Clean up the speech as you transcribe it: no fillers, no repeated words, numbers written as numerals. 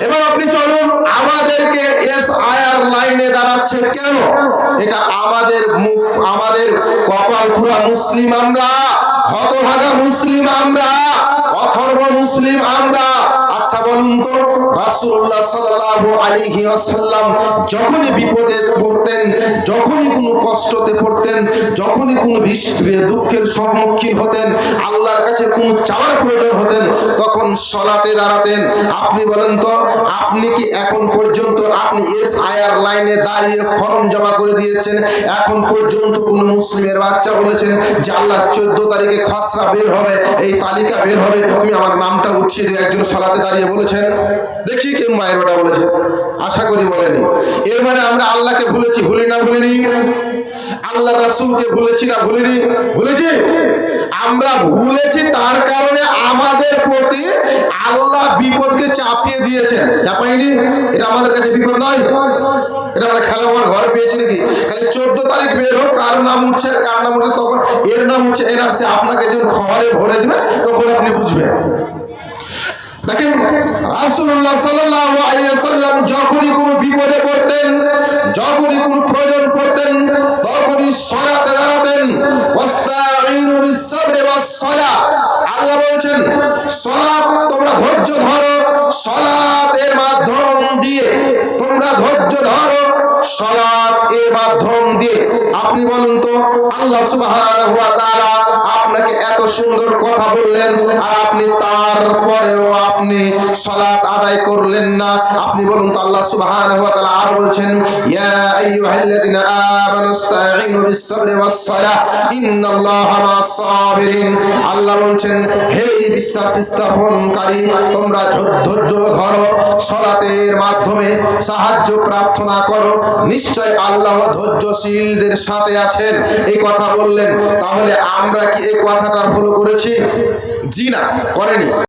এবার আপনি চলুন, আমাদেরকে এসআইআর লাইনে দাঁড়াচ্ছে কেন? এটা আমাদের মুখ, আমাদের কপাল পুরা মুসলিম আমরা, হতভাগা মুসলিম আমরা, অথর্ব মুসলিম আমরা। আচ্ছা বলুন তো, রাসূলুল্লাহ সাল্লাল্লাহু আলাইহি ওয়াসাল্লাম যখনই বিপদে পড়তেন, যখনই কোনো কষ্টতে পড়তেন, যখনই কোনো দুঃখের সম্মুখীন হতেন, আল্লাহর কাছে কোনো চাওয়ার প্রয়োজন হতেন, তখন সালাতে দাঁড়াতেন। আপনি বলেন তো, আপনি কি এখন পর্যন্ত আপনি এসআইআর লাইনে দাঁড়িয়ে ফর্ম জমা করে দিয়েছেন? এখন পর্যন্ত কোনো মুসলিমের বাচ্চা বলেছেন যে আল্লাহ 14 তারিখে খসড়া বের হবে, এই তালিকা বের হবে, তুমি আমার নামটা উঠিয়ে দিও? একজন সালাতে দাঁড়িয়ে বলেছেন? দেখি কেউ মায়ের বেটা বলেছে? আশা করি বলেনি। এর মানে আমরা আল্লাহকে ভুলেছি, ভুলি না ভুলিনি? আল্লাহ রাসূলকে ভুলেছি না ভুলিনি? ভুলেছি। আমরা ভুলেছি, তার কারণে আমাদের প্রতি আল্লাহ বিপদকে চাপিয়ে দিয়েছেন। চাপাইনি? এটা আমাদের কাছে বিপদ নয়, এটা আমরা খেলা আমার ঘরে পেয়েছি নাকি? খালি 14 তারিখ বের হোক, কার নাম উঠছে কার নাম উঠছে, তখন এর নাম হচ্ছে এনআরসি, আপনাকে যখন খবরে ভরে দিবে তখন আপনি বুঝবেন। দেখেন, রাসূলুল্লাহ সাল্লাল্লাহু আলাইহি ওয়াসাল্লাম যখনই কোনো বিপদে পড়তেন, যখনই কোনো প্রয়োজন পড়তেন, তখনই সালাতে দাঁড়াতেন। ওয়াস্তাঈনু বিস-সাবরি ওয়াস-সালাহ। আল্লাহ বলেছেন সালাত তোমরা ধৈর্য ধরো, সালাতের মাধ্যম দিয়ে তোমরা ধৈর্য ধরো, সালাতের মাধ্যম দিয়ে। আপনি বলুন তো, আল্লাহ সুবহানাহু ওয়া তাআলা আপনাকে এত সুন্দর কথা বললেন, আর আপনি তারপরেও আপনি সালাত আদায় করলেন না। আপনি বলুন তো, আল্লাহ সুবহানাহু ওয়া তাআলা আর বলছেন ইয়া আইয়ুহাল্লাযিনা আমানু ইসতাঈনু বিস-সাবরি ওয়াস-সালাহ ইন্নাল্লাহা মা'আস-সাবিরিন। আল্লাহ বলছেন, হে বিশ্বাস স্থাপনকারী, তোমরা ধৈর্য ধরো, সালাতের মাধ্যমে সাহায্য প্রার্থনা করো, নিশ্চয় আল্লাহ ধৈর্যশীলদের সাথে আছেন। এই কথা বললেন। তাহলে আমরা কি এই কথাটার ফলো করেছি? জি না, করেনি।